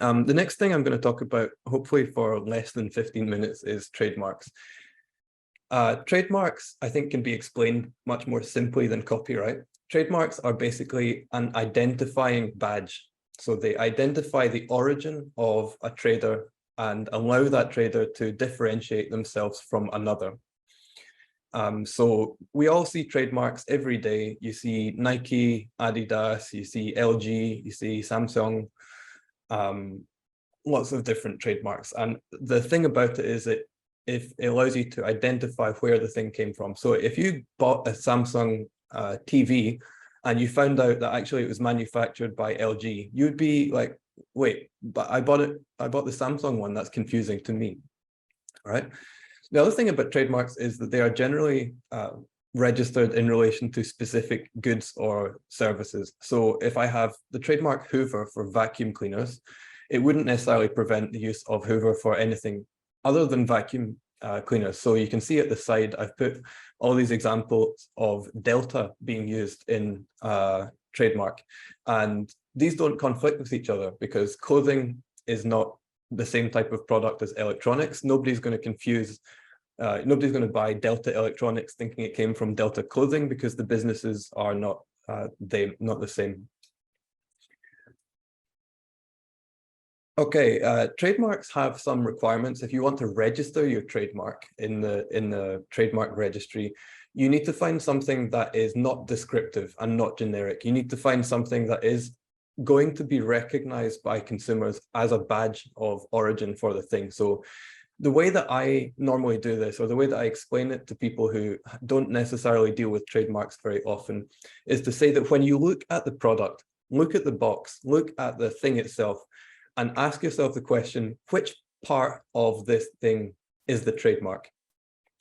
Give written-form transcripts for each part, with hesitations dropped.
The next thing I'm going to talk about, hopefully for less than 15 minutes, is trademarks. Trademarks, I think, can be explained much more simply than copyright. Trademarks are basically an identifying badge. So they identify the origin of a trader and allow that trader to differentiate themselves from another. So we all see trademarks every day. You see Nike, Adidas, you see LG, you see Samsung, lots of different trademarks. And the thing about it is that if it allows you to identify where the thing came from. So if you bought a Samsung TV and you found out that actually it was manufactured by LG, you'd be like, wait, but I bought the Samsung one. That's confusing to me. All right. The other thing about trademarks is that they are generally registered in relation to specific goods or services. So if I have the trademark Hoover for vacuum cleaners, it wouldn't necessarily prevent the use of Hoover for anything other than vacuum cleaners. So you can see at the side, I've put all these examples of Delta being used in trademark. And these don't conflict with each other because clothing is not the same type of product as electronics. Nobody's going to confuse, nobody's going to buy Delta Electronics thinking it came from Delta Clothing because the businesses are not the same. Okay, trademarks have some requirements. If you want to register your trademark in the trademark registry, you need to find something that is not descriptive and not generic. You need to find something that is going to be recognized by consumers as a badge of origin for the thing. So the way that I normally do this, or the way that I explain it to people who don't necessarily deal with trademarks very often, is to say that when you look at the product, look at the box, look at the thing itself, and ask yourself the question, which part of this thing is the trademark?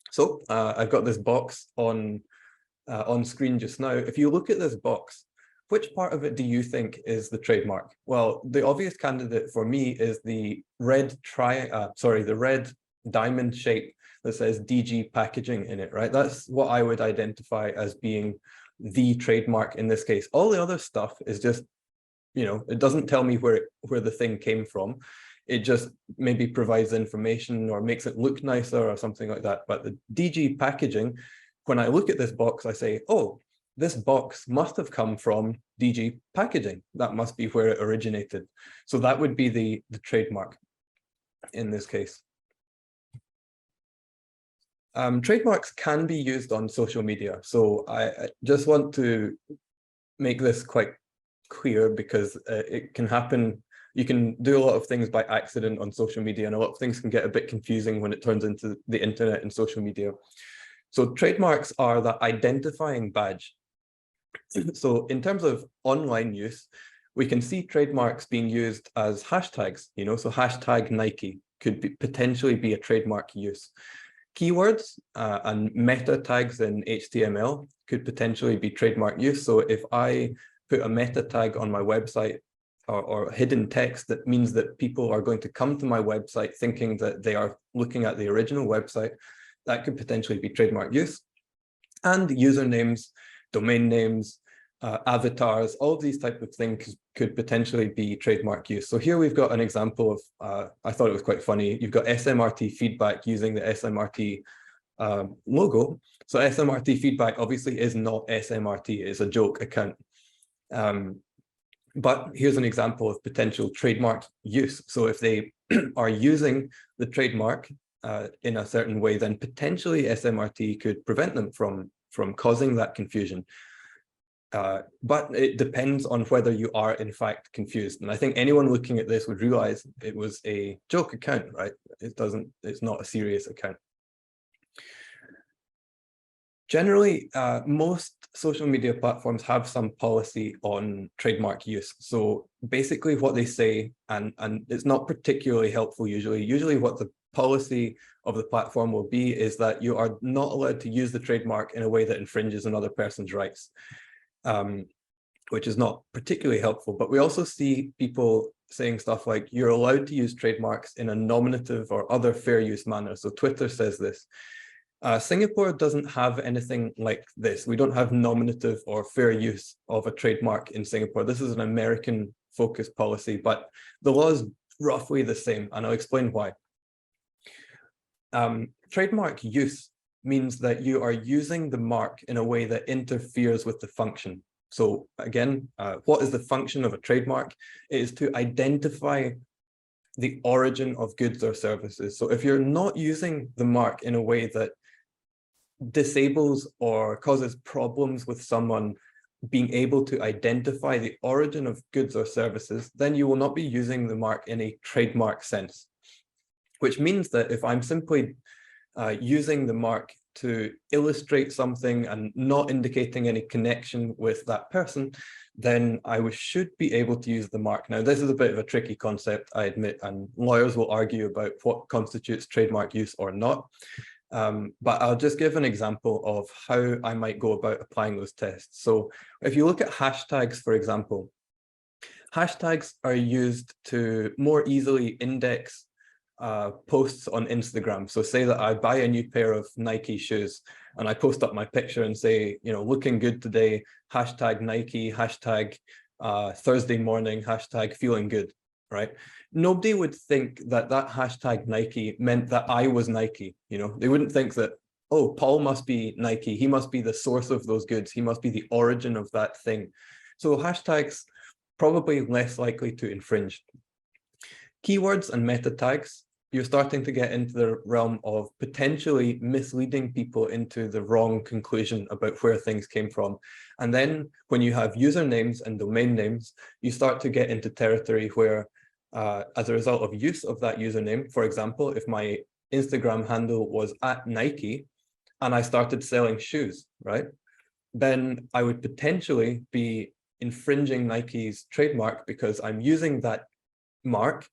So I've got this box on screen just now. If you look at this box, which part of it do you think is the trademark? Well, the obvious candidate for me is the red diamond shape that says DG packaging in it, right? That's what I would identify as being the trademark in this case. All the other stuff is just, you know, it doesn't tell me where the thing came from. It just maybe provides information or makes it look nicer or something like that. But the DG packaging, when I look at this box, I say, oh, this box must have come from DG packaging. That must be where it originated. So that would be the trademark in this case. Trademarks can be used on social media. So I just want to make this quite clear because it can happen. You can do a lot of things by accident on social media, and a lot of things can get a bit confusing when it turns into the internet and social media. So trademarks are the identifying badge. So in terms of online use, we can see trademarks being used as hashtags, you know, so hashtag Nike could potentially be a trademark use. Keywords and meta tags in HTML could potentially be trademark use. So if I put a meta tag on my website or hidden text, that means that people are going to come to my website thinking that they are looking at the original website. That could potentially be trademark use. And usernames, domain names, avatars, all of these type of things could potentially be trademark use. So here we've got an example of, I thought it was quite funny. You've got SMRT feedback using the SMRT logo. So SMRT feedback obviously is not SMRT, it's a joke account. But here's an example of potential trademark use. So if they are using the trademark in a certain way, then potentially SMRT could prevent them from causing that confusion. But it depends on whether you are in fact confused. And I think anyone looking at this would realize it was a joke account, right? It's not a serious account. Generally, most social media platforms have some policy on trademark use. So basically what they say, and it's not particularly helpful usually what the policy of the platform will be is that you are not allowed to use the trademark in a way that infringes another person's rights, which is not particularly helpful. But we also see people saying stuff like, you're allowed to use trademarks in a nominative or other fair use manner. So Twitter says this. Singapore doesn't have anything like this. We don't have nominative or fair use of a trademark in Singapore. This is an American focused policy, but the laws roughly the same, and I'll explain why. Trademark use means that you are using the mark in a way that interferes with the function. So again, what is the function of a trademark? It is to identify the origin of goods or services. So if you're not using the mark in a way that disables or causes problems with someone being able to identify the origin of goods or services, then you will not be using the mark in a trademark sense, which means that if I'm simply using the mark to illustrate something and not indicating any connection with that person, then I should be able to use the mark. Now, this is a bit of a tricky concept, I admit, and lawyers will argue about what constitutes trademark use or not. But I'll just give an example of how I might go about applying those tests. So if you look at hashtags, for example, hashtags are used to more easily index posts on Instagram. So say that I buy a new pair of Nike shoes and I post up my picture and say, you know, looking good today, hashtag Nike, hashtag Thursday morning, hashtag feeling good, right? Nobody would think that that hashtag Nike meant that I was Nike. You know, they wouldn't think that, oh, Paul must be Nike. He must be the source of those goods. He must be the origin of that thing. So hashtags probably less likely to infringe. Keywords and meta tags, you're starting to get into the realm of potentially misleading people into the wrong conclusion about where things came from. And then when you have usernames and domain names, you start to get into territory where as a result of use of that username, for example, if my Instagram handle was @Nike and I started selling shoes, right? Then I would potentially be infringing Nike's trademark because I'm using that mark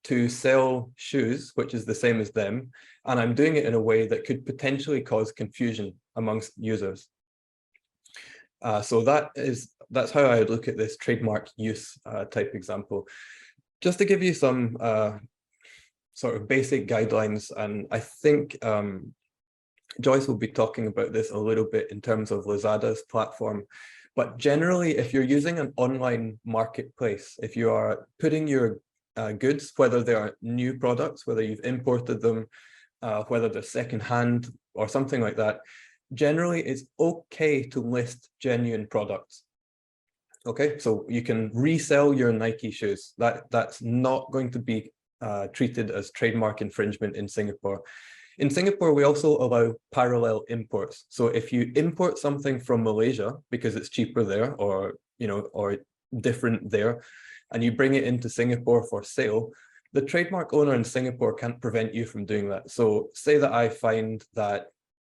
to sell shoes, which is the same as them, and I'm doing it in a way that could potentially cause confusion amongst users. So that's how I would look at this trademark use type example. Just to give you some sort of basic guidelines, and I think Joyce will be talking about this a little bit in terms of Lazada's platform. But generally, if you're using an online marketplace, if you are putting your goods, whether they are new products, whether you've imported them, whether they're secondhand or something like that, generally it's okay to list genuine products. Okay, so you can resell your Nike shoes. That's not going to be treated as trademark infringement in Singapore. In Singapore, we also allow parallel imports. So if you import something from Malaysia because it's cheaper there, or or different there, and you bring it into Singapore for sale, the trademark owner in Singapore can't prevent you from doing that. So say that I find that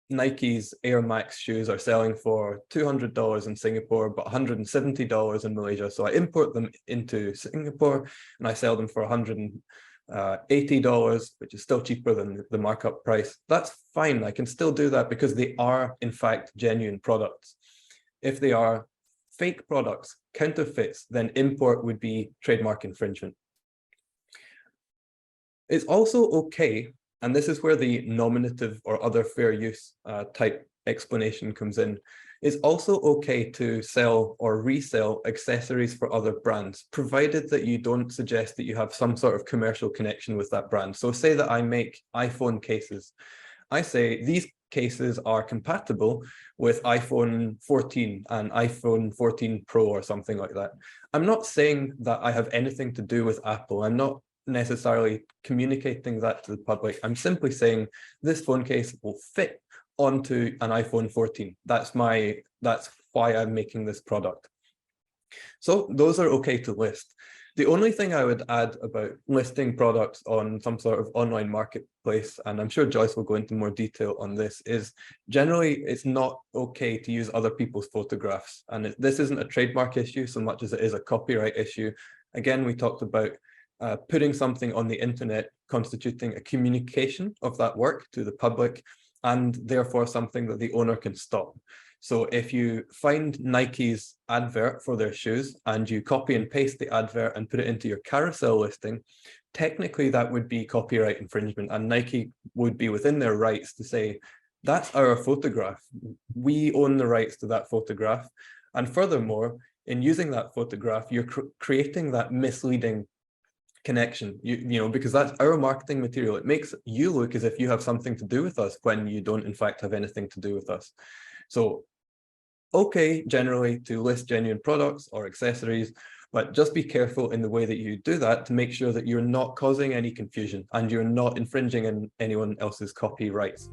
Nike's Air Max shoes are selling for $200 in Singapore, but $170 in Malaysia. So I import them into Singapore and I sell them for $180, which is still cheaper than the markup price. That's fine. I can still do that because they are, in fact, genuine products. If they are fake products, counterfeits, then import would be trademark infringement. It's also okay, and this is where the nominative or other fair use type explanation comes in. It's also okay to sell or resell accessories for other brands, provided that you don't suggest that you have some sort of commercial connection with that brand. So say that I make iPhone cases. I say these cases are compatible with iPhone 14 and iPhone 14 Pro or something like that. I'm not saying that I have anything to do with Apple. I'm not necessarily communicating that to the public. I'm simply saying this phone case will fit onto an iPhone 14. That's why I'm making this product. So those are okay to list. The only thing I would add about listing products on some sort of online marketplace, and I'm sure Joyce will go into more detail on this, is generally it's not okay to use other people's photographs. And this isn't a trademark issue so much as it is a copyright issue. Again, we talked about putting something on the internet constituting a communication of that work to the public, and therefore something that the owner can stop. So if you find Nike's advert for their shoes and you copy and paste the advert and put it into your carousel listing, technically that would be copyright infringement, and Nike would be within their rights to say, that's our photograph. We own the rights to that photograph. And furthermore, in using that photograph, you're creating that misleading connection, you know, because that's our marketing material. It makes you look as if you have something to do with us when you don't in fact have anything to do with us. So okay, generally to list genuine products or accessories, but just be careful in the way that you do that to make sure that you're not causing any confusion and you're not infringing on anyone else's copyrights.